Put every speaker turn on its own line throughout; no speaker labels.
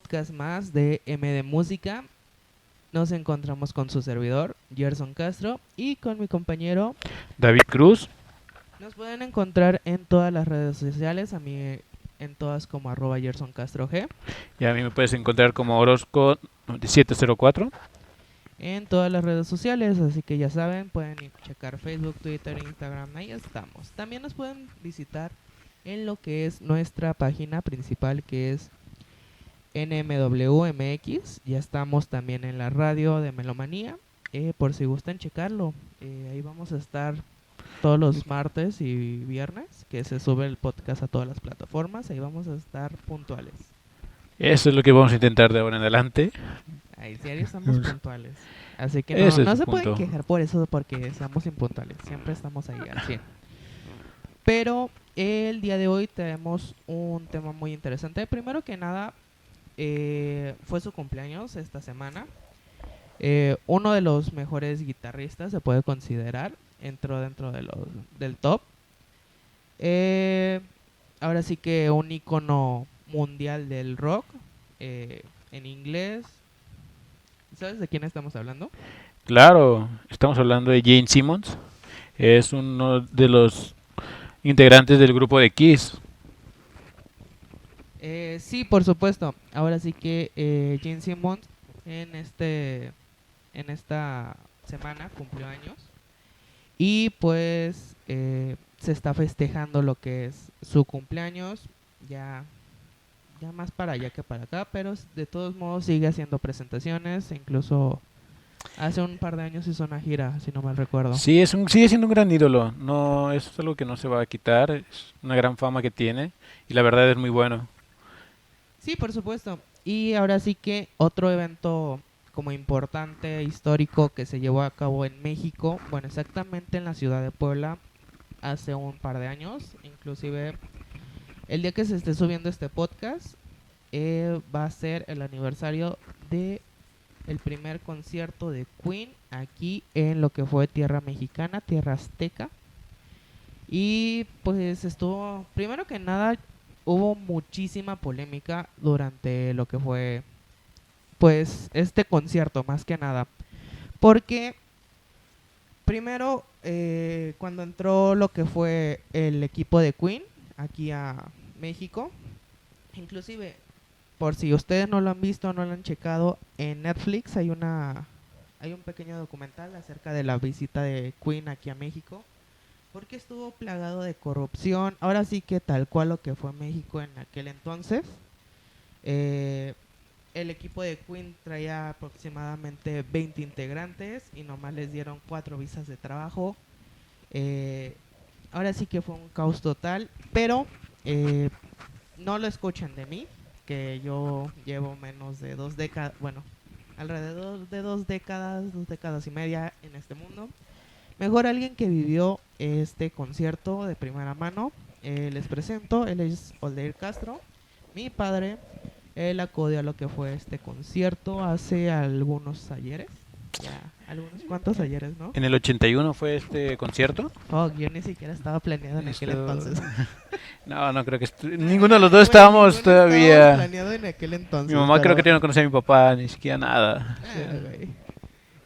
podcast más de MD Música. Nos encontramos con su servidor, Gerson Castro, y con mi compañero
David Cruz.
Nos pueden encontrar en todas las redes sociales, a mí en todas como @GersonCastroG,
Y a mí me puedes encontrar como Orozco 704.
en todas las redes sociales, así que ya saben, pueden checar Facebook, Twitter, Instagram, ahí estamos. También nos pueden visitar en lo que es nuestra página principal, que es NMWMX. Ya estamos también en la radio de Melomanía, por si gustan checarlo. Ahí vamos a estar todos los martes y viernes, que se sube el podcast a todas las plataformas. Ahí vamos a estar puntuales.
Eso es lo que vamos a intentar de ahora en adelante.
Ahí diario estamos puntuales. Así que
Ese es
no
el
se pueden
punto.
quejar por eso, porque seamos impuntuales. Siempre estamos ahí al 100. Pero el día de hoy tenemos un tema muy interesante. Primero que nada, fue su cumpleaños esta semana. Uno de los mejores guitarristas se puede considerar. Entró dentro de del top. Ahora sí que un icono mundial del rock, en inglés. ¿Sabes de quién estamos hablando?
Claro, estamos hablando de Gene Simmons. Es uno de los integrantes del grupo de Kiss.
Sí, por supuesto. Ahora sí que Gene Simmons en esta semana cumplió años. Y pues se está festejando lo que es su cumpleaños. Ya más para allá que para acá, pero de todos modos sigue haciendo presentaciones. Incluso hace un par de años hizo una gira, si no mal recuerdo.
Sí, sigue siendo un gran ídolo. No, eso es algo que no se va a quitar. Es una gran fama que tiene y la verdad es muy bueno.
Sí, por supuesto. Y ahora sí que otro evento como importante, histórico, que se llevó a cabo en México, bueno, exactamente en la ciudad de Puebla, hace un par de años. Inclusive el día que se esté subiendo este podcast, va a ser el aniversario de el primer concierto de Queen aquí en lo que fue tierra mexicana, tierra azteca. Y pues estuvo, primero que nada, hubo muchísima polémica durante lo que fue pues este concierto, más que nada. Porque primero, cuando entró lo que fue el equipo de Queen aquí a México, inclusive por si ustedes no lo han visto, no lo han checado, en Netflix hay un pequeño documental acerca de la visita de Queen aquí a México, porque estuvo plagado de corrupción. Ahora sí que tal cual lo que fue México en aquel entonces. Eh, el equipo de Queen traía aproximadamente 20 integrantes y nomás les dieron 4 visas de trabajo. Eh, Ahora sí que fue un caos total, pero no lo escuchen de mí, que yo llevo menos de 2 décadas, bueno, alrededor de 2 décadas, 2 décadas y media en este mundo. Mejor alguien que vivió este concierto de primera mano. Les presento, él es Oldeir Castro, mi padre. Él acudió a lo que fue este concierto hace algunos ayeres. Ya, algunos cuantos ayeres, ¿no?
En el 81 fue este concierto.
Oh, yo ni siquiera estaba planeado en aquel entonces.
No, no creo que ninguno de los dos estábamos
ninguno
todavía.
estábamos planeado en aquel entonces.
Mi mamá
pero
creo que no conocía a mi papá, ni siquiera nada.
güey.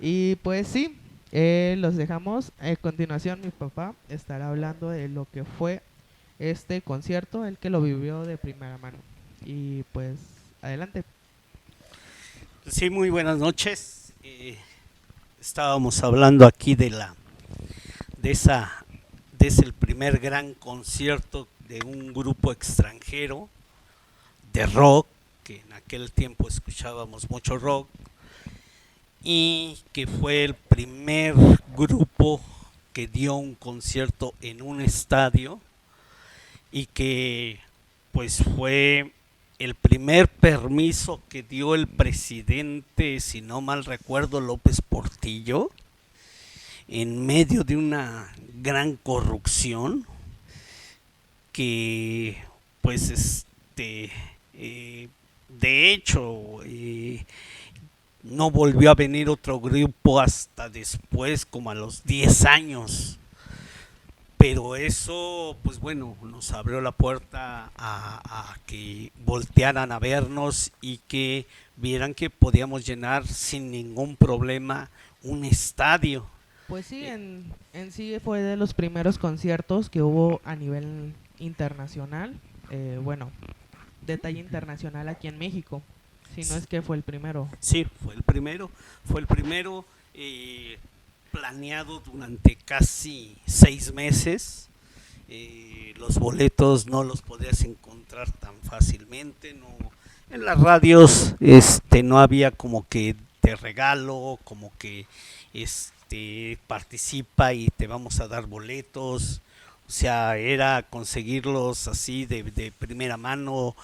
Y pues sí, los dejamos. A continuación, mi papá estará hablando de lo que fue este concierto, el que lo vivió de primera mano. Y pues, adelante.
Sí, muy buenas noches. Estábamos hablando aquí de ese el primer gran concierto de un grupo extranjero de rock, que en aquel tiempo escuchábamos mucho rock, y que fue el primer grupo que dio un concierto en un estadio y que pues fue el primer permiso que dio el presidente, si no mal recuerdo, López Portillo, en medio de una gran corrupción que pues de hecho no volvió a venir otro grupo hasta después, como a los 10 años. pero eso, pues bueno, nos abrió la puerta a que voltearan a vernos y que vieran que podíamos llenar sin ningún problema un estadio.
Pues sí, en sí fue de los primeros conciertos que hubo a nivel internacional. Bueno, detalle internacional aquí en México. Si no es que fue el primero.
Sí, fue el primero planeado durante casi 6 meses. Los boletos no los podías encontrar tan fácilmente, no, en las radios no había como que te regalo, como que participa y te vamos a dar boletos, o sea, era conseguirlos así de primera mano,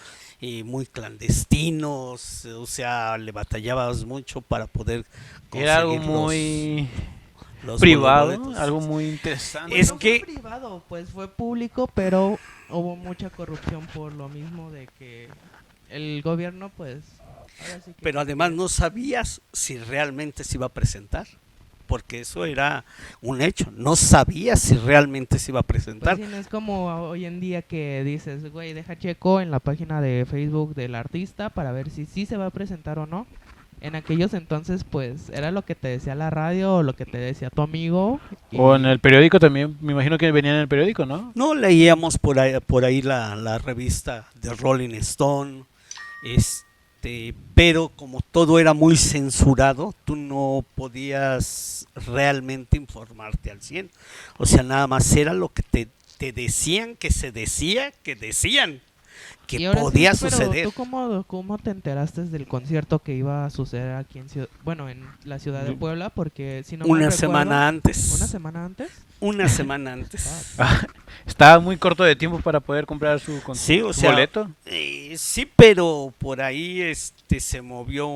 muy clandestinos, o sea, le batallabas mucho para poder
Era algo
conseguir
muy
los
privado,
boletos.
algo muy interesante.
Es
No
que-
fue privado, pues fue público, pero hubo mucha corrupción por lo mismo de que el gobierno, pues, ahora sí que
Pero además no sabías si realmente se iba a presentar, porque eso era un hecho, no sabías si realmente se iba a
pues
presentar.
sí, no es como hoy en día que dices, güey, deja checo en la página de Facebook del artista para ver si sí se va a presentar o no. En aquellos entonces, pues, era lo que te decía la radio o lo que te decía tu amigo.
O en el periódico también, me imagino que venía en el periódico, ¿no?
No leíamos por ahí la revista de Rolling Stone, pero como todo era muy censurado, tú no podías realmente informarte al 100. O sea, nada más era lo que te decían, que se decía, que decían,
Y
que
ahora sí,
podía
pero
suceder.
¿tú cómo te enteraste del concierto que iba a suceder aquí bueno, en la ciudad de Puebla? Porque si no mal
Una
recuerdo,
semana antes.
¿una semana antes?
Una semana antes.
Estaba muy corto de tiempo para poder comprar
Sí, o
su
sea,
boleto.
Sí, pero por ahí se movió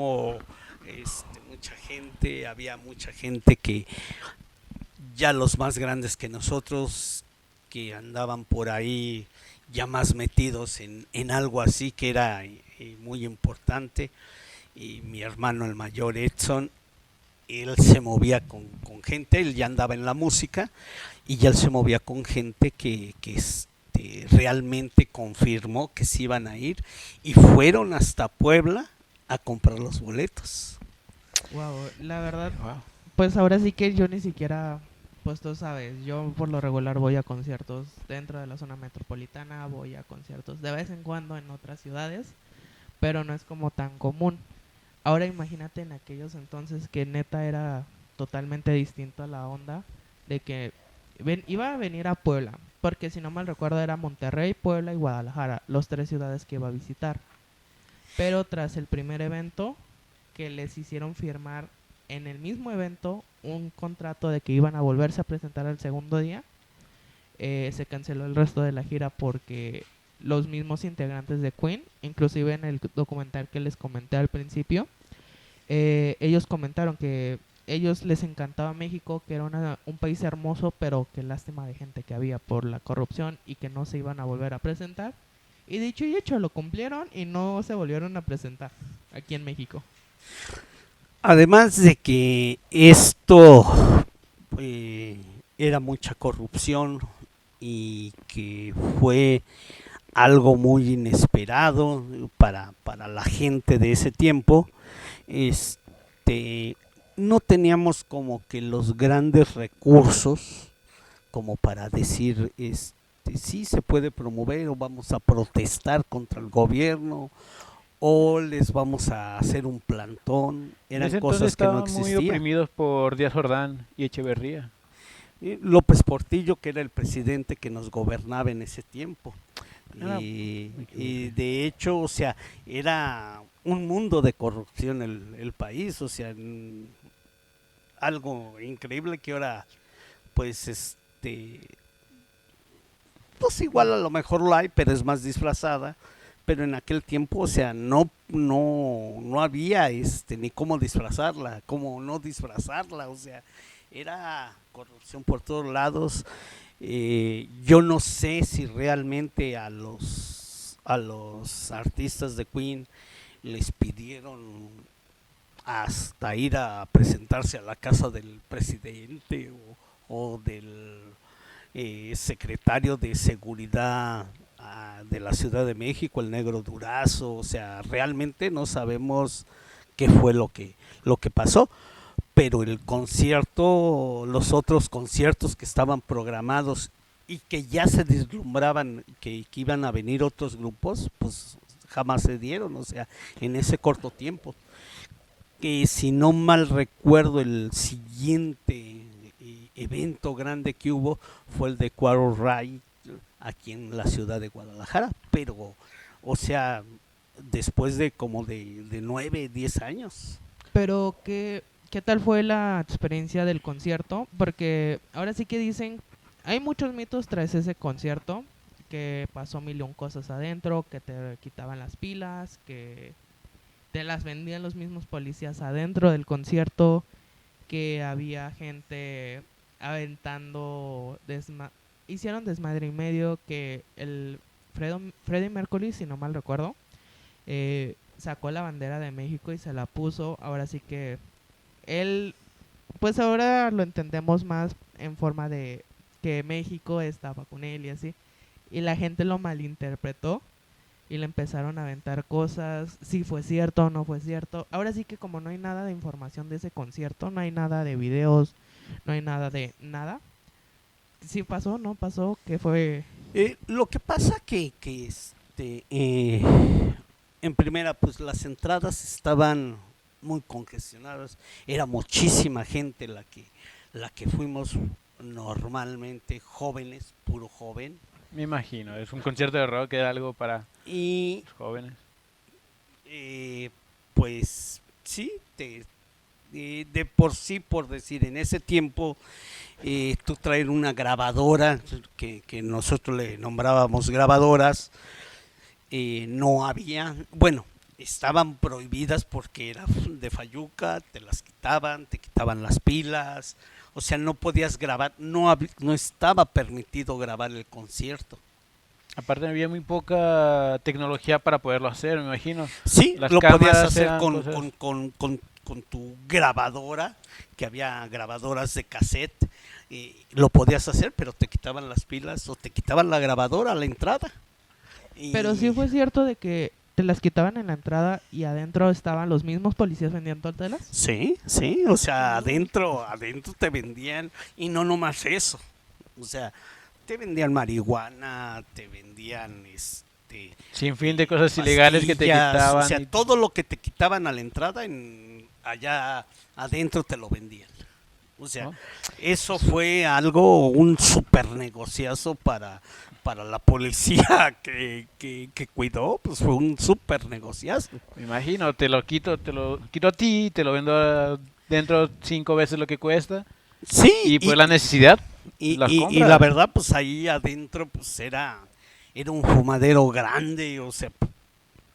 mucha gente, había mucha gente que ya los más grandes que nosotros, que andaban por ahí ya más metidos en algo así que era muy importante, y mi hermano el mayor Edson, él se movía con gente, él ya andaba en la música y ya él se movía con gente que realmente confirmó que se iban a ir y fueron hasta Puebla a comprar los boletos.
Wow, la verdad,
Wow.
pues ahora sí que yo ni siquiera, pues tú sabes, yo por lo regular voy a conciertos dentro de la zona metropolitana, voy a conciertos de vez en cuando en otras ciudades, pero no es como tan común. Ahora imagínate en aquellos entonces que neta era totalmente distinto a la onda de que iba a venir a Puebla, porque si no mal recuerdo era Monterrey, Puebla y Guadalajara, los tres ciudades que iba a visitar. Pero tras el primer evento, que les hicieron firmar en el mismo evento un contrato de que iban a volverse a presentar al segundo día, se canceló el resto de la gira porque los mismos integrantes de Queen, inclusive en el documental que les comenté al principio, ellos comentaron que ellos les encantaba México, que era un país hermoso, pero que lástima de gente que había por la corrupción y que no se iban a volver a presentar. Y dicho y hecho, lo cumplieron y no se volvieron a presentar aquí en México.
Además de que esto era mucha corrupción y que fue algo muy inesperado para la gente de ese tiempo, no teníamos como que los grandes recursos como para decir, sí se puede promover o vamos a protestar contra el gobierno o les vamos a hacer un plantón.
En
Eran
ese entonces
cosas que no
estaban muy
existían.
oprimidos por Díaz Ordaz y Echeverría.
López Portillo, que era el presidente que nos gobernaba en ese tiempo.
Ah,
Y de hecho, o sea, era un mundo de corrupción el país, o sea, algo increíble que ahora, pues, pues igual a lo mejor lo hay, pero es más disfrazada. Pero en aquel tiempo, o sea, no había ni cómo disfrazarla, cómo no disfrazarla, o sea, era corrupción por todos lados. Yo no sé si realmente a los artistas de Queen les pidieron hasta ir a presentarse a la casa del presidente o del secretario de seguridad de la Ciudad de México, el Negro Durazo. O sea, realmente no sabemos qué fue lo que pasó, pero el concierto, los otros conciertos que estaban programados y que ya se deslumbraban que iban a venir otros grupos, pues jamás se dieron, o sea, en ese corto tiempo. Que si no mal recuerdo, el siguiente evento grande que hubo fue el de Quarrel Ride aquí en la ciudad de Guadalajara, pero, o sea, después de como de 9, 10 años.
Pero, ¿qué tal fue la experiencia del concierto? Porque ahora sí que dicen, hay muchos mitos tras ese concierto, que pasó mil y un cosas adentro, que te quitaban las pilas, que te las vendían los mismos policías adentro del concierto, que había gente aventando, hicieron desmadre y medio, que el Freddie Mercury, si no mal recuerdo, sacó la bandera de México y se la puso. Ahora sí que él, pues ahora lo entendemos más en forma de que México estaba con él y así, y la gente lo malinterpretó y le empezaron a aventar cosas, si fue cierto o no fue cierto. Ahora sí que como no hay nada de información de ese concierto, no hay nada de videos, no hay nada de nada. Si pasó, no pasó, que fue...
Lo que pasa que en primera, pues las entradas estaban muy congestionadas, era muchísima gente la que fuimos normalmente, jóvenes, puro joven.
Me imagino, es un concierto de rock, era algo para
Y
los jóvenes.
pues sí, de por sí, por decir, en ese tiempo, tú traer una grabadora, que nosotros le nombrábamos grabadoras, no había, bueno, estaban prohibidas porque era de Fayuca, te las quitaban, te quitaban las pilas, o sea, no podías grabar, no estaba permitido grabar el concierto.
Aparte había muy poca tecnología para poderlo hacer, me imagino.
Sí,
Las
lo podías
cámaras
hacer
eran
con,
cosas-
con tu grabadora, que había grabadoras de cassette, lo podías hacer, pero te quitaban las pilas o te quitaban la grabadora a la entrada.
Pero sí
Y
fue cierto de que te las quitaban en la entrada y adentro estaban los mismos policías vendiendo telas.
sí, sí, o sea, adentro te vendían, y no nomás eso, o sea, te vendían marihuana, te vendían
sin fin de cosas ilegales que te
pastillas,
quitaban.
o sea,
Y
todo lo que te quitaban a la entrada, allá adentro te lo vendían. O sea,
¿no?
eso fue algo, un super negociazo para la policía que cuidó, pues fue un super negociazo.
Me imagino, te lo quito a ti, te lo vendo dentro 5 veces lo que cuesta.
Sí,
Y pues la necesidad las
y
compra.
la verdad, pues ahí adentro pues era un fumadero grande, o sea,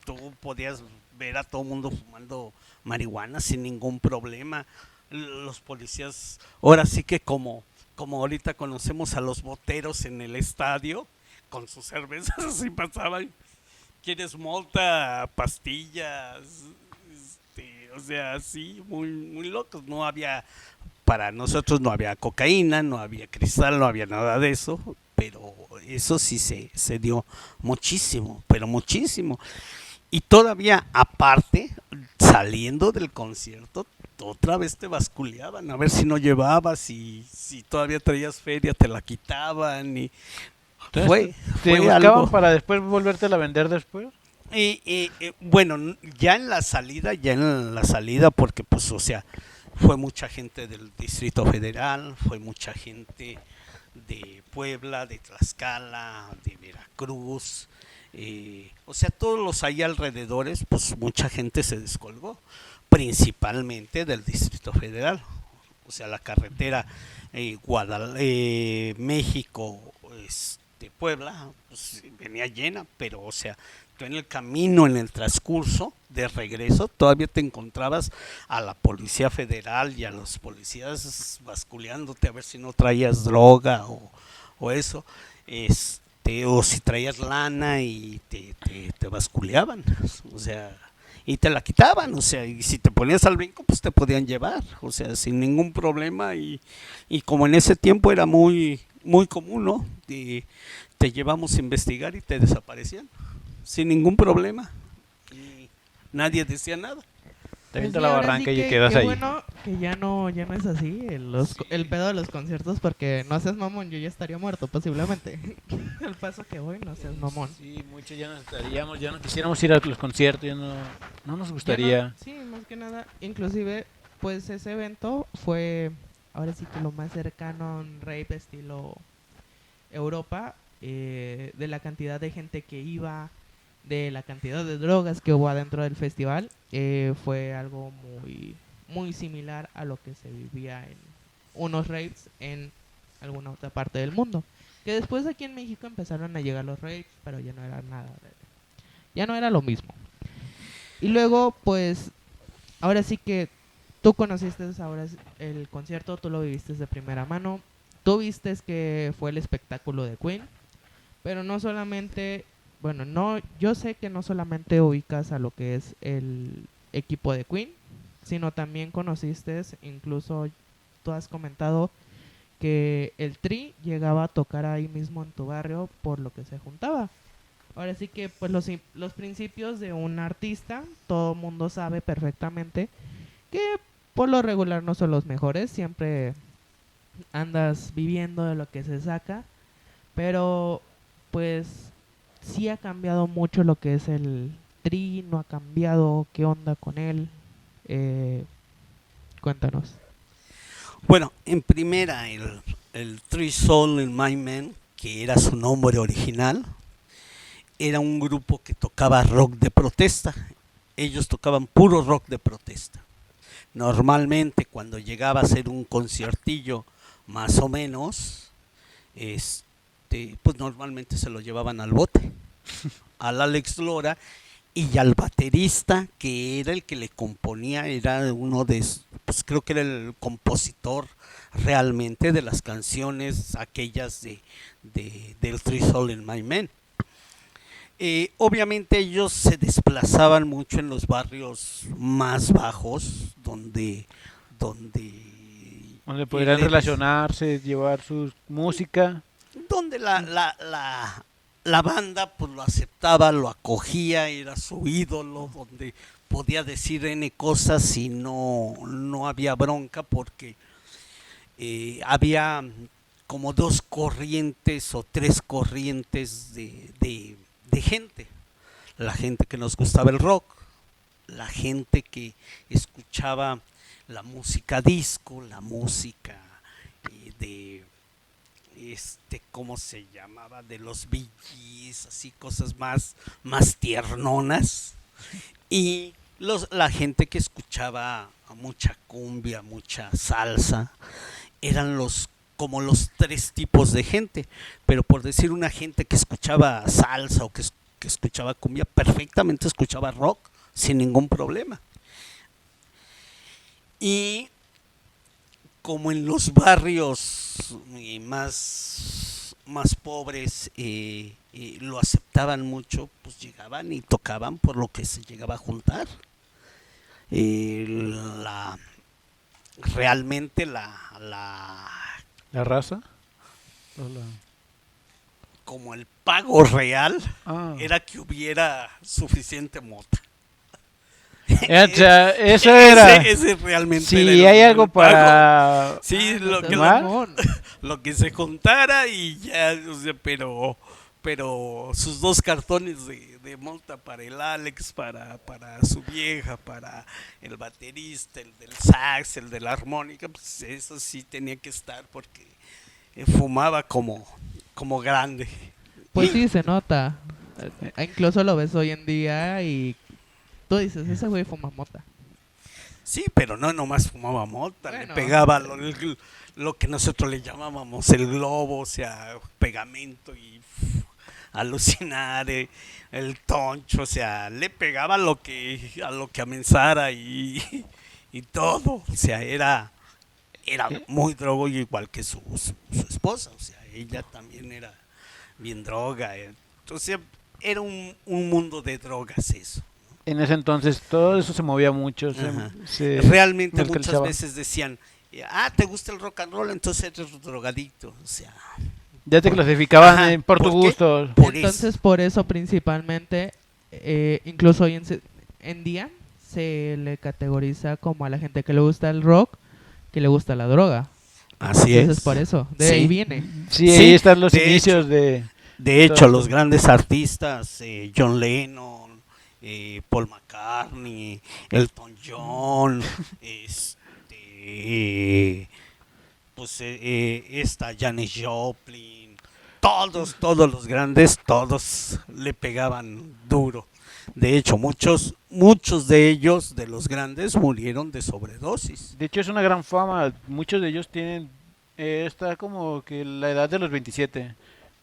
tú podías ver a todo el mundo fumando marihuana sin ningún problema. Los policías, ahora sí que como ahorita conocemos a los boteros en el estadio, con sus cervezas así pasaban, ¿quieres molta, pastillas? O sea, sí, muy, muy locos. No había, para nosotros no había cocaína, no había cristal, no había nada de eso, pero eso sí se dio muchísimo, pero muchísimo. Y todavía aparte, saliendo del concierto, otra vez te basculeaban a ver si no llevabas, y si todavía traías feria te la quitaban, y
Entonces, te
fue
buscaban
algo.
para después volvértela a vender después.
Bueno, ya en la salida, porque pues, o sea, fue mucha gente del Distrito Federal, fue mucha gente de Puebla, de Tlaxcala, de Veracruz, o sea, todos los ahí alrededores, pues mucha gente se descolgó, principalmente del Distrito Federal. O sea, la carretera México, Puebla, pues, venía llena, pero, o sea, tú en el camino, en el transcurso de regreso, todavía te encontrabas a la Policía Federal y a los policías basculeándote a ver si no traías droga o eso, o si traías lana, y te basculeaban, o sea, y te la quitaban, o sea, y si te ponías al brinco, pues te podían llevar, o sea, sin ningún problema, y como en ese tiempo era muy, muy común, ¿no? Te llevamos a investigar y te desaparecían, sin ningún problema, y nadie decía nada.
Te
Pues
avienta
sí,
la
ahora
barranca
sí
y
que
quedas
qué
ahí.
bueno que ya no es así el pedo de los conciertos, porque no seas mamón, yo ya estaría muerto posiblemente. Al paso que voy, no seas mamón.
Sí, muchos ya no estaríamos, ya no quisiéramos ir a los conciertos, ya no nos
Ya
gustaría.
sí, más que nada, inclusive, pues ese evento fue, ahora sí que lo más cercano a un rave estilo Europa, de la cantidad de gente que iba, de la cantidad de drogas que hubo adentro del festival, fue algo muy similar a lo que se vivía en unos raves en alguna otra parte del mundo. Que después aquí en México empezaron a llegar los raves, pero ya no era nada, ya no era lo mismo. Y luego, pues, ahora sí que tú conociste ahora el concierto, tú lo viviste de primera mano, tú viste que fue el espectáculo de Queen, pero no solamente, bueno, no, yo sé que no solamente ubicas a lo que es el equipo de Queen, sino también conociste, incluso tú has comentado que el Tri llegaba a tocar ahí mismo en tu barrio por lo que se juntaba. Ahora sí que pues los principios de un artista, todo mundo sabe perfectamente que por lo regular no son los mejores, siempre andas viviendo de lo que se saca, pero pues sí ha cambiado mucho lo que es el Tri, no ha cambiado, qué onda con él, eh, cuéntanos.
Bueno, en primera, el Three Soul in My Man, que era su nombre original, era un grupo que tocaba rock de protesta. Ellos tocaban puro rock de protesta. Normalmente cuando llegaba a ser un conciertillo más o menos, pues normalmente se lo llevaban al bote, al Alex Lora y al baterista, que era el que le componía, era uno de, pues creo que era el compositor realmente de las canciones aquellas del Three Soul in My Man. Obviamente ellos se desplazaban mucho en los barrios más bajos,
Donde podrían relacionarse, llevar su música.
donde la banda pues lo aceptaba, lo acogía, era su ídolo, donde podía decir N cosas y no había bronca, porque había como dos corrientes o tres corrientes de gente. La gente que nos gustaba el rock, la gente que escuchaba la música disco, la música de ¿cómo se llamaba? De los Bee Gees, así cosas más tiernonas, y la gente que escuchaba mucha cumbia, mucha salsa, eran como los tres tipos de gente. Pero por decir, una gente que escuchaba salsa o que escuchaba cumbia, perfectamente escuchaba rock sin ningún problema. Y como en los barrios más pobres lo aceptaban mucho, pues llegaban y tocaban por lo que se llegaba a juntar. La realmente
¿La raza?
como el pago real
Ah.
era que hubiera suficiente mota.
O sea, eso era.
Ese realmente
Si
era
hay
el
algo
pago.
para.
Sí,
No seas
¿Tomar?
mamón.
lo que se juntara y ya, o sea, pero sus dos cartones de mota para el Alex, para su vieja, para el baterista, el del sax, el de la armónica, pues eso sí tenía que estar, porque fumaba como grande.
Pues sí, se nota. Incluso lo ves hoy en día y tú dices, ese güey fuma mota.
Sí, pero no nomás fumaba mota,
Bueno,
le pegaba lo que nosotros le llamábamos el globo, o sea, pegamento, y alucinar, el toncho, o sea, le pegaba a lo que amenzara y todo, o sea, era
¿Qué?
muy drogo, igual que su esposa, o sea, ella también era bien droga, entonces era un mundo de drogas eso.
En ese entonces todo eso se movía mucho,
Ajá.
se
Realmente muchas
mercantilizaba.
veces decían, ¿te gusta el rock and roll? Entonces eres drogadicto. O sea,
Ya te clasificaban
ajá,
por tu
¿por qué?
gusto.
Por
Entonces,
eso.
por eso principalmente, incluso hoy en día, se le categoriza como a la gente que le gusta el rock, que le gusta la droga.
Así
Entonces,
es.
por eso, de
Sí.
ahí viene.
Sí,
Sí,
ahí están los
de
inicios de
De
todo
hecho, los
esto.
grandes artistas, John Lennon, Paul McCartney, Elton John, pues esta Janis Joplin, todos los grandes, todos le pegaban duro. De hecho, muchos de ellos, de los grandes, murieron de sobredosis.
De hecho es una gran fama, muchos de ellos tienen, está como que la edad de los 27,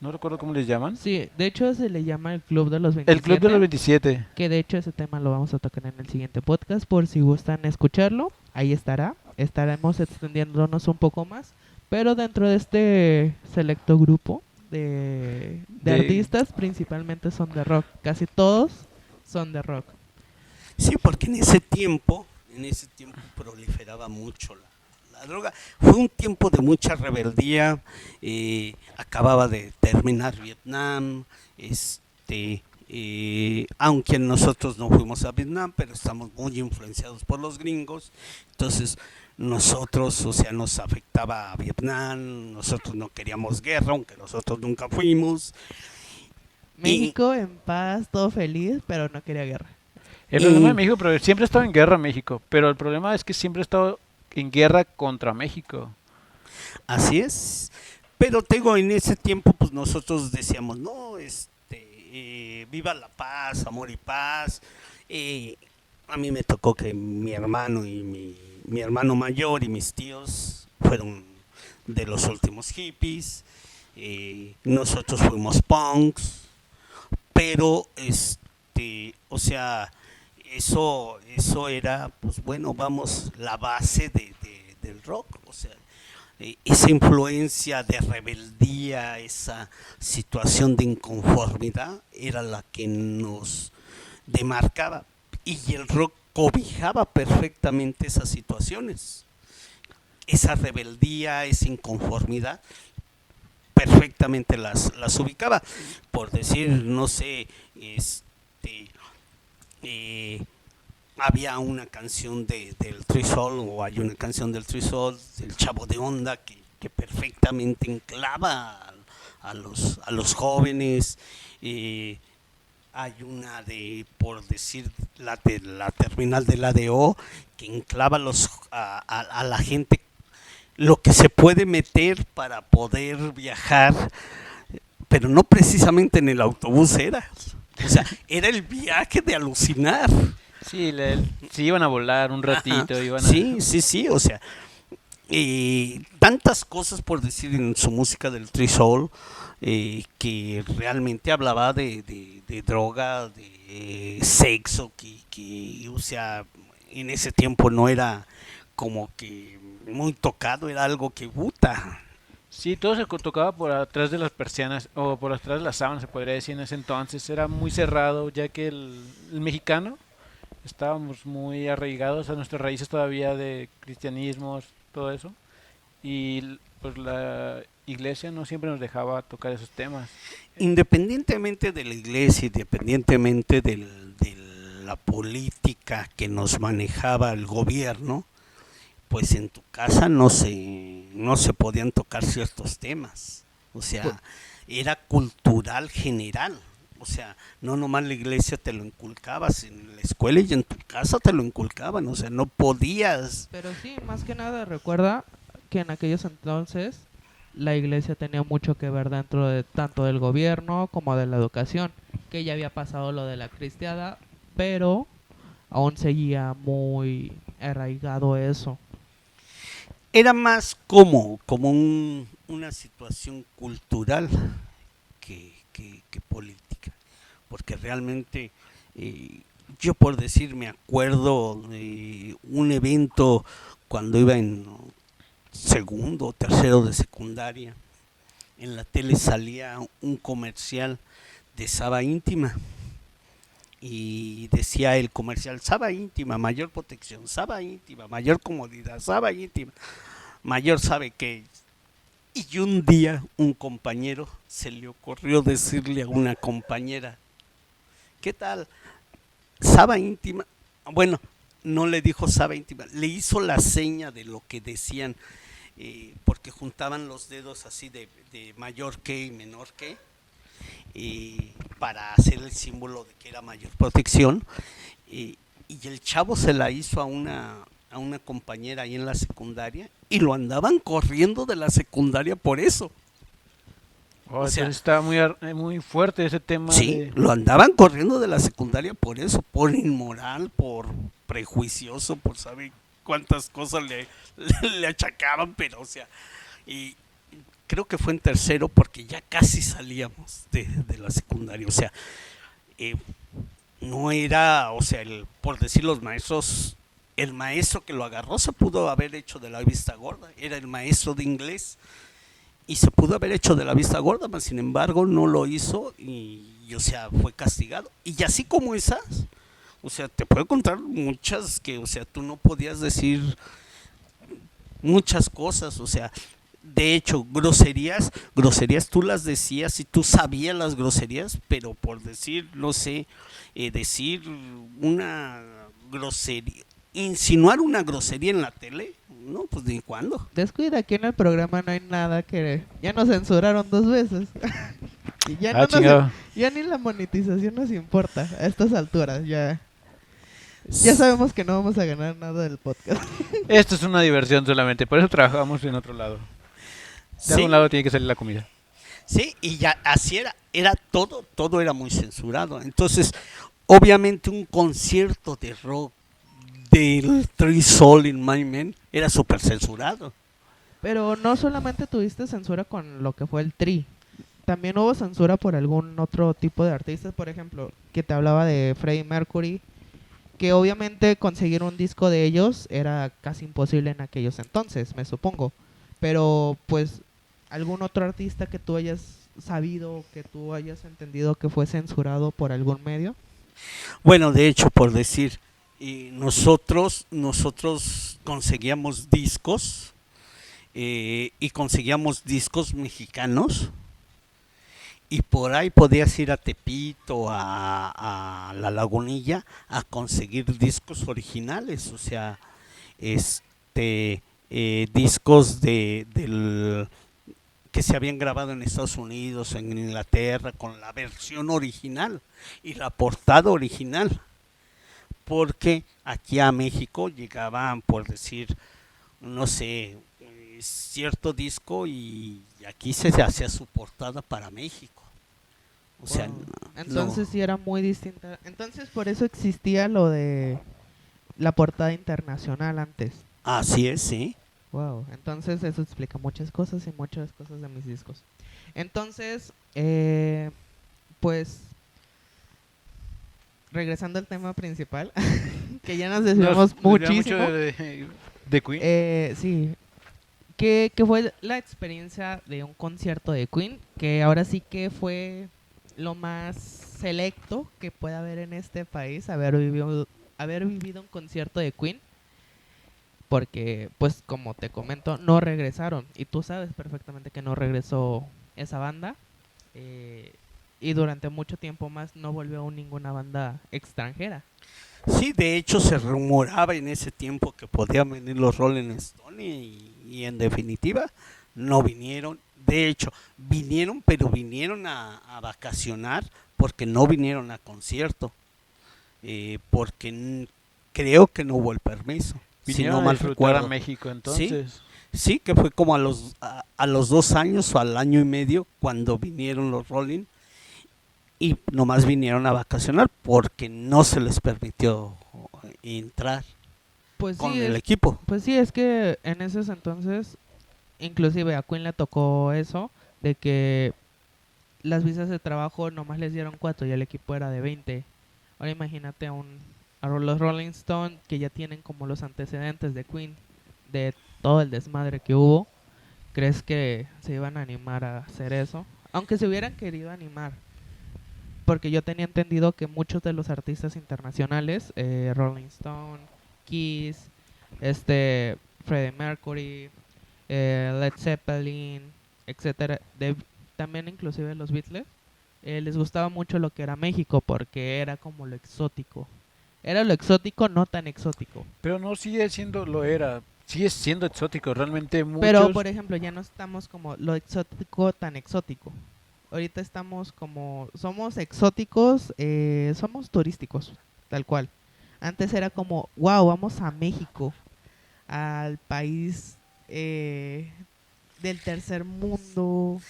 no recuerdo cómo les llaman.
Sí, de hecho se le llama el Club de los
El Club de los
27,
27.
que de hecho ese tema lo vamos a tocar en el siguiente podcast por si gustan escucharlo. Ahí estará. Estaremos extendiéndonos un poco más, pero dentro de este selecto grupo de artistas principalmente son de rock. Casi todos son de rock.
Sí, porque en ese tiempo proliferaba mucho la droga. Fue un tiempo de mucha rebeldía. Acababa de terminar Vietnam. Aunque nosotros no fuimos a Vietnam, pero estamos muy influenciados por los gringos. Entonces nosotros, o sea, nos afectaba a Vietnam. Nosotros no queríamos guerra, aunque nosotros nunca fuimos.
México en paz, todo feliz, pero no quería guerra.
El problema de México, pero siempre ha estado en guerra México, pero el problema es que siempre ha estado en guerra contra México.
Así es. Pero te digo, en ese tiempo, pues nosotros decíamos, no, viva la paz, amor y paz. A mí me tocó que mi hermano y mi hermano mayor y mis tíos fueron de los últimos hippies. Nosotros fuimos punks, pero o sea, eso era, pues bueno, vamos, la base del rock. O sea, esa influencia de rebeldía, esa situación de inconformidad era la que nos demarcaba, y el rock cobijaba perfectamente esas situaciones, esa rebeldía, esa inconformidad, perfectamente las ubicaba. Por decir, no sé, había una canción del Trisol, o hay una canción del Trisol, del Chavo de Onda, que perfectamente enclava a los jóvenes. Hay una por decir, de la terminal del ADO, que enclava a la gente lo que se puede meter para poder viajar, pero no precisamente en el autobús era. O sea, era el viaje de alucinar.
Sí, sí iban a volar un ratito, iban a...
Sí, o sea, tantas cosas por decir en su música del Tree Soul, que realmente hablaba de droga, de sexo, que, o sea, en ese tiempo no era como que muy tocado, era algo que puta.
Sí, todo se tocaba por atrás de las persianas o por atrás de las sábanas, se podría decir en ese entonces. Era muy cerrado, ya que el mexicano estábamos muy arraigados a nuestras raíces todavía de cristianismos, todo eso. Y pues la iglesia no siempre nos dejaba tocar esos temas.
Independientemente de la iglesia, independientemente de la política que nos manejaba el gobierno, pues en tu casa no se podían tocar ciertos temas. O sea, era cultural general. O sea, no nomás la iglesia te lo inculcabas, en la escuela y en tu casa te lo inculcaban. O sea, no podías.
Pero sí, más que nada recuerda que en aquellos entonces la iglesia tenía mucho que ver dentro de tanto del gobierno como de la educación, que ya había pasado lo de la cristiada, pero aún seguía muy arraigado eso.
Era más como una situación cultural que política, porque realmente, yo por decir, me acuerdo de un evento cuando iba en segundo o tercero de secundaria. En la tele salía un comercial de Saba Íntima, y decía el comercial, Saba íntima, mayor protección, Saba íntima, mayor comodidad, Saba íntima, mayor sabe que. Y un día un compañero se le ocurrió decirle a una compañera, ¿qué tal? Saba íntima. Bueno, no le dijo Saba íntima, le hizo la seña de lo que decían, porque juntaban los dedos así de mayor que y menor que, para hacer el símbolo de que era mayor protección. Y el chavo se la hizo a una compañera ahí en la secundaria y lo andaban corriendo de la secundaria por eso.
O sea, está muy fuerte ese tema.
Sí, lo andaban corriendo de la secundaria por eso, por inmoral, por prejuicioso, por saber cuántas cosas le achacaban, pero o sea, y creo que fue en tercero porque ya casi salíamos de la secundaria, o sea, no era, o sea, por decir los maestros, el maestro que lo agarró se pudo haber hecho de la vista gorda, era el maestro de inglés y se pudo haber hecho de la vista gorda, pero sin embargo no lo hizo y o sea, fue castigado. Y así como esas, o sea, te puedo contar muchas que, o sea, tú no podías decir muchas cosas, o sea, de hecho, groserías tú las decías y tú sabías las groserías, pero por decir, no sé, decir una grosería, insinuar una grosería en la tele, no, pues ni cuándo.
Descuida, aquí en el programa no hay nada que... Ya nos censuraron 2 veces. Y ya,
Chingado.
ya ni la monetización nos importa a estas alturas. Ya sabemos que no vamos a ganar nada del podcast.
Esto es una diversión solamente, por eso trabajamos en otro lado. De algún lado tiene que salir la comida.
Sí, y ya así era todo era muy censurado. Entonces, obviamente un concierto de rock del Three Soul in My Man era súper censurado.
Pero no solamente tuviste censura con lo que fue el Tri. También hubo censura por algún otro tipo de artistas, por ejemplo, que te hablaba de Freddie Mercury, que obviamente conseguir un disco de ellos era casi imposible en aquellos entonces, me supongo. Pero pues algún otro artista que tú hayas sabido, que tú hayas entendido que fue censurado por algún medio.
Bueno, de hecho, por decir, nosotros conseguíamos discos y conseguíamos discos mexicanos y por ahí podías ir a Tepito, a La Lagunilla a conseguir discos originales, o sea, discos que se habían grabado en Estados Unidos, en Inglaterra, con la versión original y la portada original, porque aquí a México llegaban, por decir, no sé, cierto disco y aquí se hacía su portada para México. O sea,
Wow. Entonces sí era muy distinta. Entonces por eso existía lo de la portada internacional antes.
así es, sí.
Wow, entonces eso explica muchas cosas y muchas cosas de mis discos. Entonces, pues, regresando al tema principal, que ya nos desviamos muchísimo.
Mucho de Queen.
Sí, que fue la experiencia de un concierto de Queen, que ahora sí que fue lo más selecto que puede haber en este país, haber vivido un concierto de Queen. Porque, pues, como te comento, no regresaron. Y tú sabes perfectamente que no regresó esa banda. Y durante mucho tiempo más no volvió ninguna banda extranjera.
Sí, de hecho se rumoraba en ese tiempo que podían venir los Rolling Stones y en definitiva no vinieron. De hecho, vinieron, pero vinieron a vacacionar porque no vinieron a concierto. Porque creo que no hubo el permiso.
Vinieron
si no
a
mal
disfrutar
recuerdo.
a México entonces.
Sí, que fue como a los 2 años o al año y medio cuando vinieron los Rolling y nomás vinieron a vacacionar porque no se les permitió entrar
Pues
con
sí,
el equipo.
pues sí, es que en esos entonces, inclusive a Queen le tocó eso, de que las visas de trabajo nomás les dieron 4 y el equipo era de 20. Ahora imagínate a los Rolling Stones que ya tienen como los antecedentes de Queen, de todo el desmadre que hubo. ¿Crees que se iban a animar a hacer eso? Aunque se hubieran querido animar. porque yo tenía entendido que muchos de los artistas internacionales, Rolling Stone, Kiss, Freddie Mercury, Led Zeppelin, etcétera, también inclusive los Beatles, les gustaba mucho lo que era México porque era como lo exótico. Era lo exótico, no tan exótico.
Pero no sigue siendo, sigue siendo exótico, realmente
Pero,
muchos...
por ejemplo, ya no estamos como lo exótico tan exótico. Ahorita estamos como, somos exóticos, somos turísticos, tal cual. Antes era como, wow, vamos a México, al país del tercer mundo.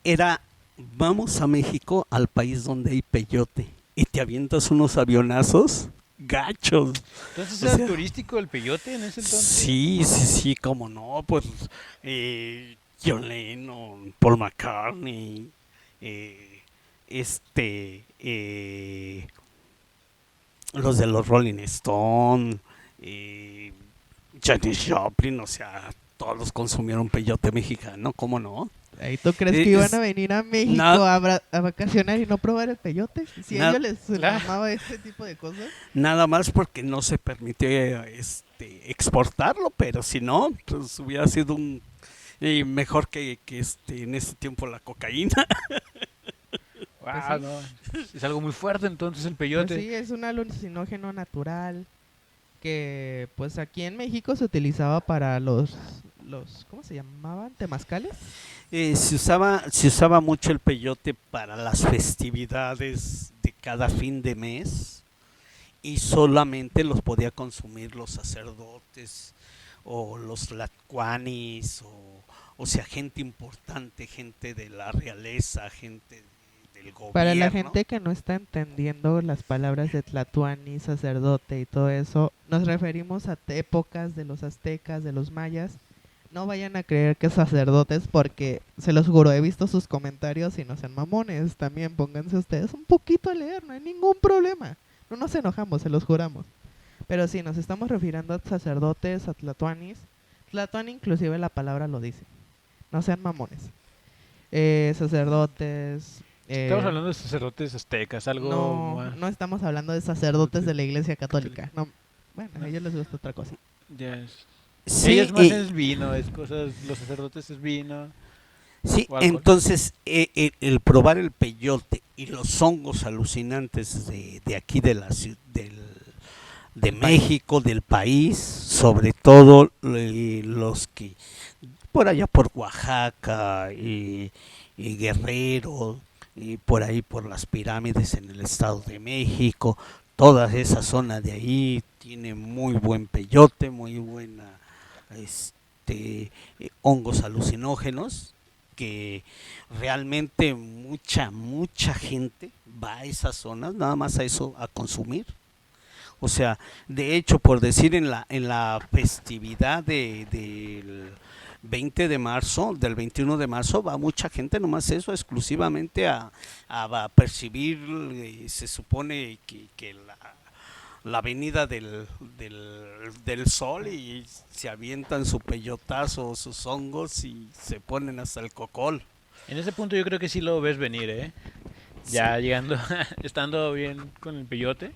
Era, vamos a México, al país donde hay peyote, y te avientas unos avionazos gachos.
Entonces
O
era
sea,
turístico el peyote en ese entonces.
sí, cómo no, pues John Lennon, Paul McCartney, eh, este, los de los Rolling Stone, Janis Joplin, o sea, todos consumieron peyote mexicano, ¿cómo no?
¿Y tú crees que iban a venir a México a vacacionar y no probar el peyote? Si a ellos les llamaba ese tipo de cosas.
Nada más porque no se permite exportarlo, pero si no, pues hubiera sido mejor que en ese tiempo la cocaína.
Wow, no, es algo muy fuerte entonces el peyote.
Pues sí, es un alucinógeno natural que pues aquí en México se utilizaba para los ¿cómo se llamaban? ¿Temazcales?
Se usaba mucho el peyote para las festividades de cada fin de mes y solamente los podía consumir los sacerdotes o los tlacuanis o sea, gente importante, gente de la realeza, gente del gobierno.
Para la gente que no está entendiendo las palabras de tlatoani, sacerdote y todo eso, nos referimos a épocas de los aztecas, de los mayas. No vayan a creer que sacerdotes porque, se los juro, he visto sus comentarios y no sean mamones. También pónganse ustedes un poquito a leer, no hay ningún problema. No nos enojamos, se los juramos. Pero sí, nos estamos refiriendo a sacerdotes, a tlatoanis. Tlatoani inclusive la palabra lo dice. No sean mamones. Sacerdotes...
Estamos hablando de sacerdotes aztecas, algo
no,
más.
no estamos hablando de sacerdotes de la iglesia católica. No, bueno, a ellos les gusta otra cosa.
Yes.
Sí,
Ellos más es vino, es cosas, los sacerdotes es vino.
Sí, entonces el probar el peyote y los hongos alucinantes de aquí de la de México, del país, sobre todo los que por allá por Oaxaca y Guerrero y por ahí por las pirámides en el Estado de México, toda esa zona de ahí tiene muy buen peyote, muy buena hongos alucinógenos que realmente mucha gente va a esas zonas nada más a eso, a consumir. O sea, de hecho, por decir en la festividad del 20 de marzo, del 21 de marzo, va mucha gente nomás eso, exclusivamente a percibir, se supone que la venida del sol y se avientan su peyotazo, sus hongos y se ponen hasta el cocol.
En ese punto yo creo que sí lo ves venir, ¿eh? Ya llegando, estando bien con el peyote,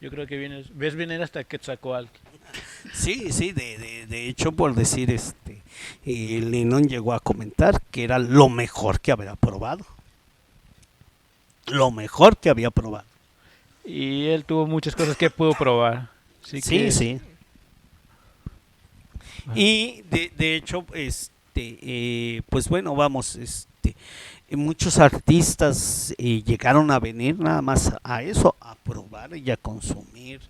yo creo que ves venir hasta Quetzalcóatl.
Sí, de hecho, por decir, Lennon llegó a comentar que era lo mejor que había probado. Lo mejor que había probado.
Y él tuvo muchas cosas que pudo probar.
Sí. Y de hecho, pues bueno, vamos, muchos artistas llegaron a venir nada más a eso, a probar y a consumir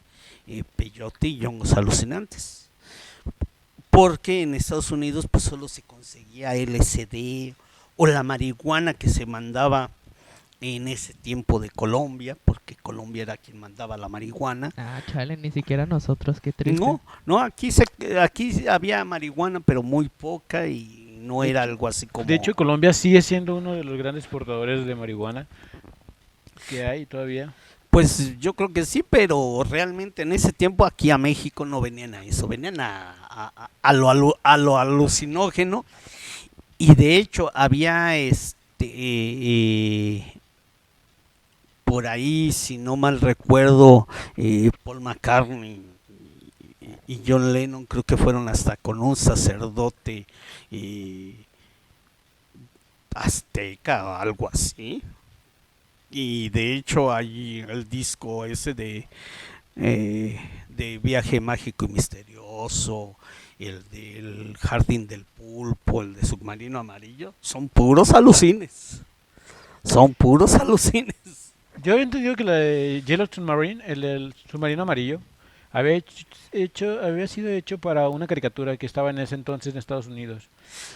peyote y hongos alucinantes. Porque en Estados Unidos pues solo se conseguía LSD o la marihuana que se mandaba en ese tiempo de Colombia, porque Colombia era quien mandaba la marihuana.
Ah, chale, ni siquiera nosotros, qué triste.
No, aquí había marihuana, pero muy poca y no era algo así como...
De hecho, Colombia sigue siendo uno de los grandes exportadores de marihuana que hay todavía.
Pues yo creo que sí, pero realmente en ese tiempo aquí a México no venían a eso, venían a lo alucinógeno. Y de hecho había por ahí, si no mal recuerdo, Paul McCartney y John Lennon creo que fueron hasta con un sacerdote azteca o algo así. Y de hecho hay el disco ese de Viaje Mágico y Misterioso, el del Jardín del Pulpo, el de Submarino Amarillo, son puros alucines. Son puros alucines.
Yo había entendido que la de Yellow Submarine, el del submarino amarillo, había sido hecho para una caricatura que estaba en ese entonces en Estados Unidos.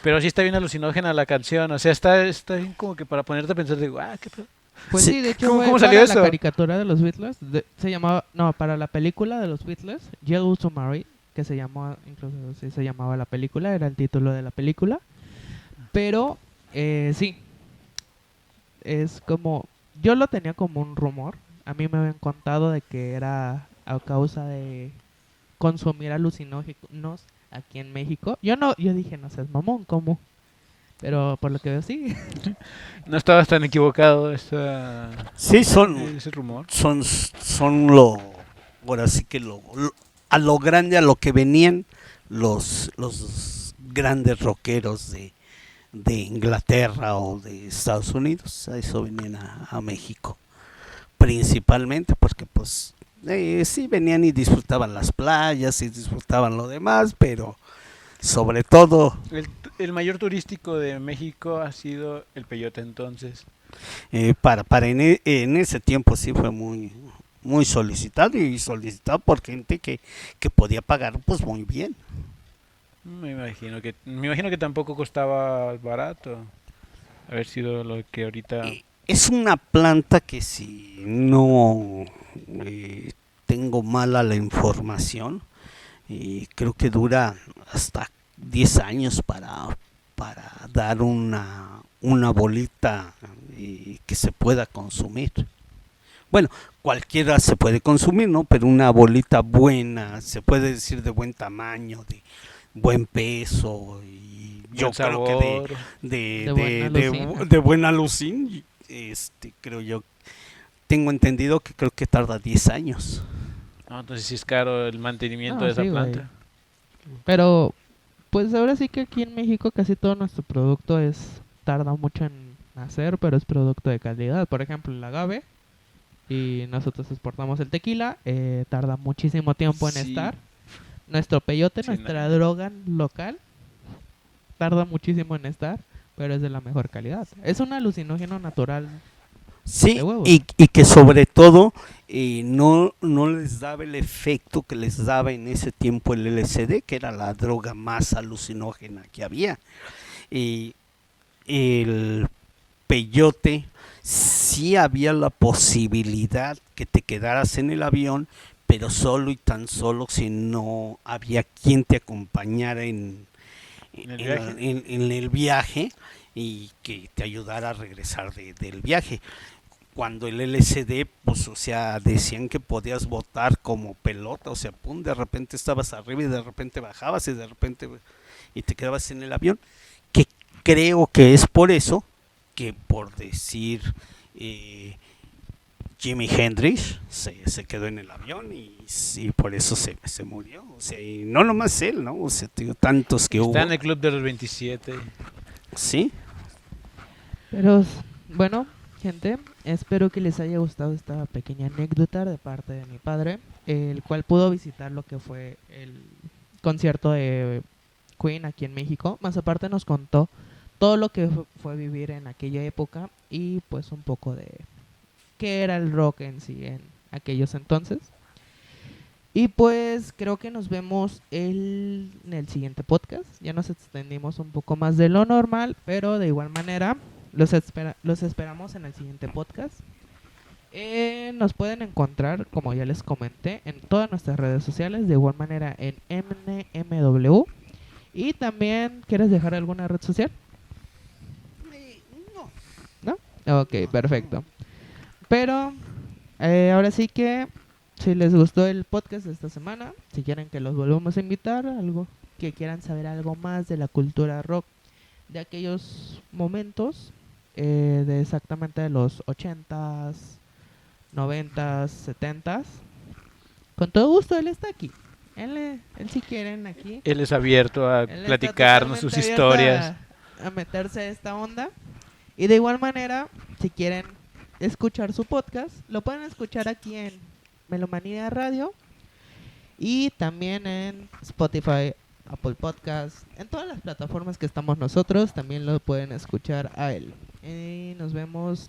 Pero sí está bien alucinógena la canción, o sea, está bien como que para ponerte a pensar de, qué pedo.
Pues
Sí,
sí, de hecho
¿cómo
fue
salió
para
eso?
la caricatura de los Beatles, se llamaba, no, para la película de los Beatles, Yellow Submarine, que se llamó, incluso sí se llamaba la película, era el título de la película, pero sí, es como, yo lo tenía como un rumor, a mí me habían contado de que era a causa de consumir alucinógenos aquí en México. Yo dije, no seas mamón, ¿cómo? Pero por lo que veo sí.
No estabas tan equivocado
Sí,
ese rumor.
son ahora sí que a lo grande, a lo que venían los grandes rockeros de Inglaterra o de Estados Unidos, a eso venían a México, principalmente porque pues sí venían y disfrutaban las playas y disfrutaban lo demás, pero sobre todo
El mayor turístico de México ha sido el peyote entonces.
para en ese tiempo sí fue muy solicitado y solicitado por gente que podía pagar pues muy bien.
Me imagino que tampoco costaba barato haber sido lo que ahorita.
Es una planta que si no tengo mala la información, creo que dura hasta 10 años para dar una bolita que se pueda consumir. Bueno, cualquiera se puede consumir, ¿no? Pero una bolita buena, se puede decir de buen tamaño, de buen peso, y yo
Buen
creo que
sabor.
De buena alucin.
de buena alucin, creo yo, tengo entendido que creo que tarda 10 años.
No, entonces sí es caro el mantenimiento
No,
de esa
sí, güey.
planta.
Pero, pues ahora sí que aquí en México casi todo nuestro producto tarda mucho en hacer, pero es producto de calidad. Por ejemplo, el agave, y nosotros exportamos el tequila, tarda muchísimo tiempo en
Sí,
estar. Nuestro peyote,
sí,
nuestra droga local, tarda muchísimo en estar, pero es de la mejor calidad. Es un alucinógeno natural de
Sí,
huevos.
y que sobre todo no les daba el efecto que les daba en ese tiempo el LSD, que era la droga más alucinógena que había. Y el peyote, sí había la posibilidad que te quedaras en el avión, pero solo y tan solo si no había quien te acompañara
¿En el viaje?
en el viaje y que te ayudara a regresar del viaje. Cuando el LSD, pues, o sea, decían que podías botar como pelota, o sea, pum, de repente estabas arriba y de repente bajabas y de repente y te quedabas en el avión, que creo que es por eso que por decir Jimi Hendrix se quedó en el avión y por eso se murió, o sea, y no nomás él, ¿no? O sea, tío, tantos que
Está
hubo.
en el club de los 27.
Sí,
Pero bueno, gente, espero que les haya gustado esta pequeña anécdota de parte de mi padre, el cual pudo visitar lo que fue el concierto de Queen aquí en México. Más aparte nos contó todo lo que fue vivir en aquella época y pues un poco de qué era el rock en sí en aquellos entonces. Y pues creo que nos vemos en el siguiente podcast. Ya nos extendimos un poco más de lo normal, pero de igual manera los esperamos en el siguiente podcast. Nos pueden encontrar, como ya les comenté, en todas nuestras redes sociales, de igual manera en NMW. Y también, ¿quieres dejar alguna red social?
no.
¿No? Ok, perfecto. Pero ahora sí que, si les gustó el podcast de esta semana, si quieren que los volvamos a invitar, algo que quieran saber algo más de la cultura rock de aquellos momentos, de exactamente de los 80s, 90s, 70s. Con todo gusto, él está aquí. Él si quieren aquí.
Él es abierto a
Él está
platicarnos sus
totalmente abierto
historias.
a meterse a esta onda. Y de igual manera, si quieren escuchar su podcast, lo pueden escuchar aquí en Melomanía Radio y también en Spotify, Apple Podcast, en todas las plataformas que estamos nosotros, también lo pueden escuchar a él. Y nos vemos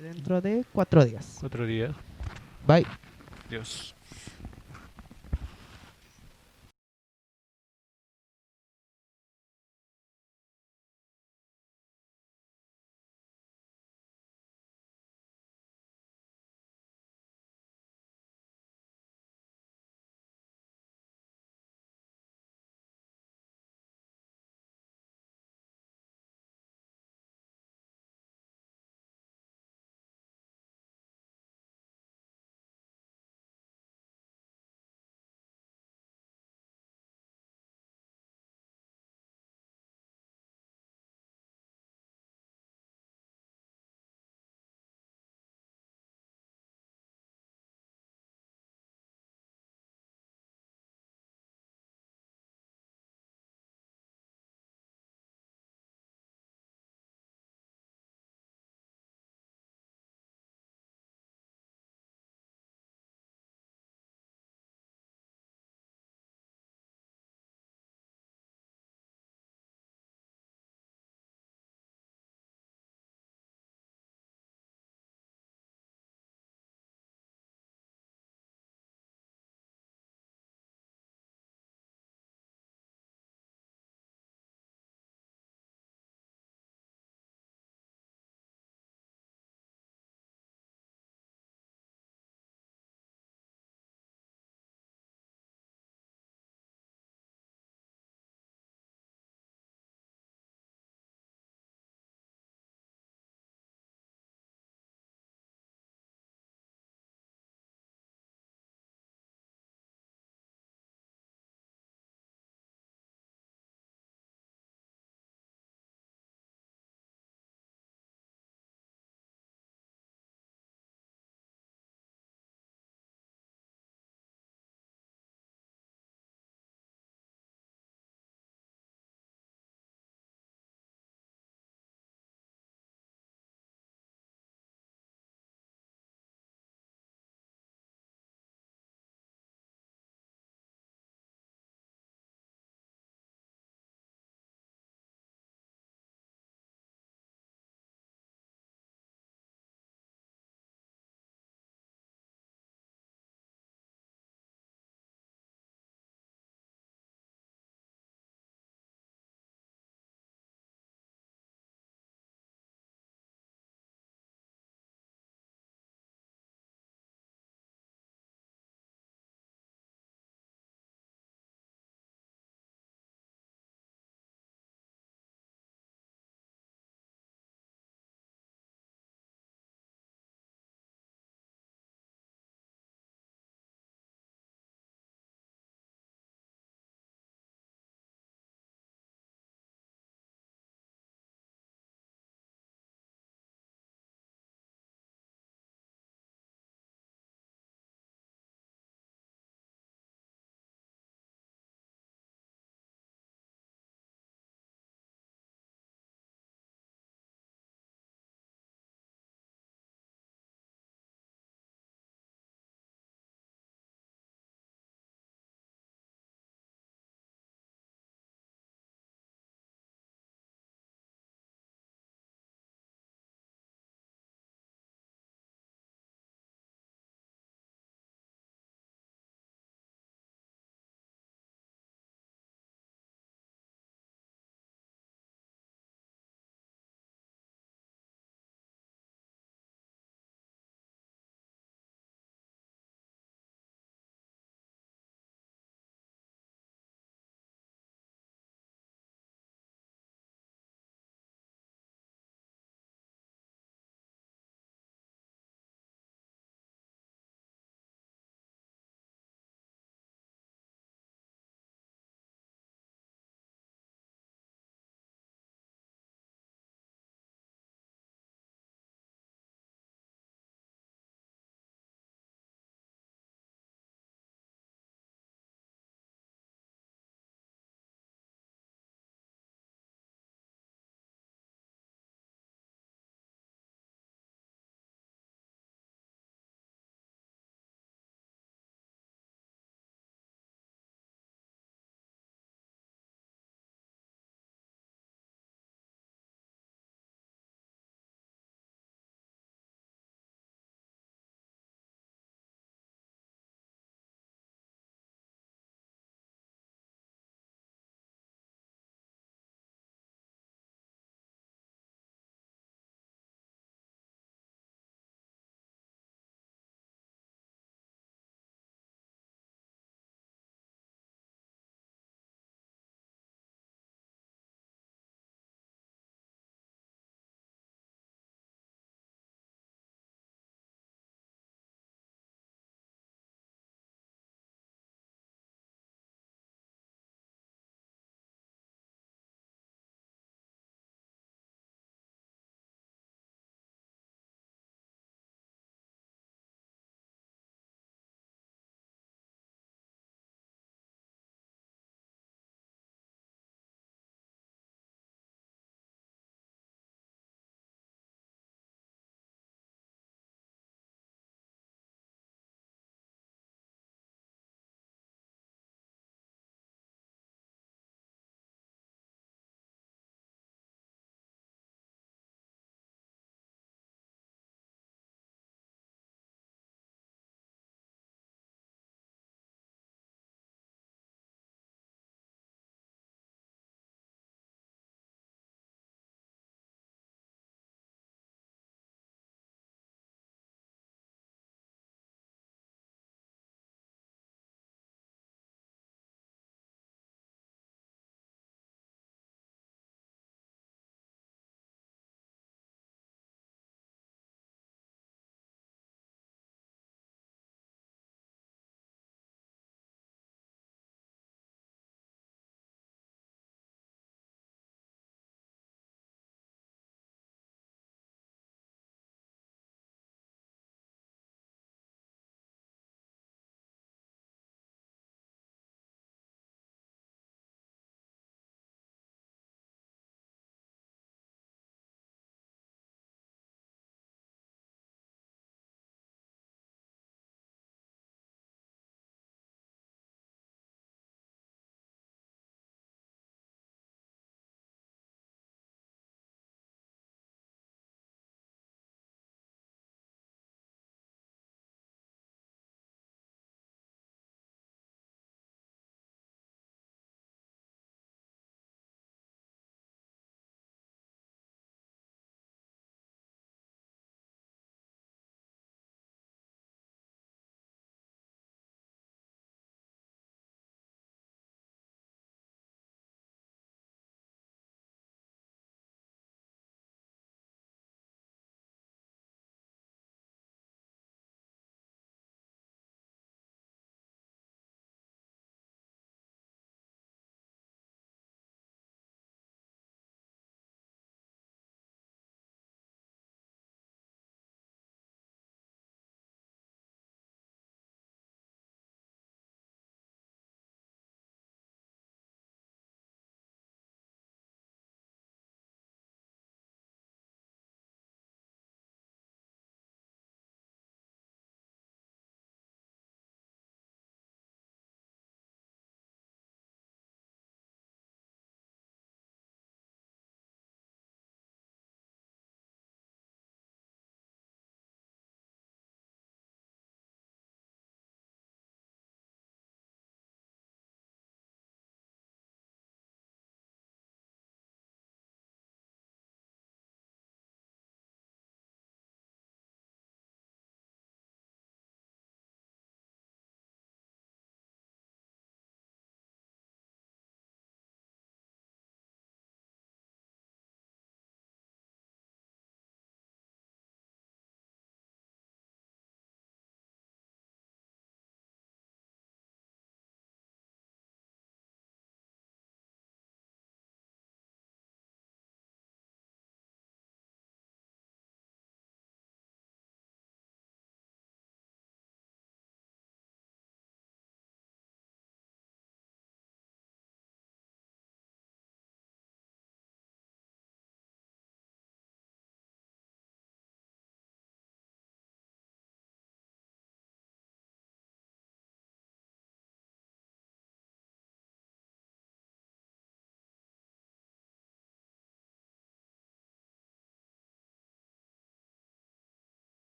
dentro de 4 días.
4 días.
Bye.
Dios.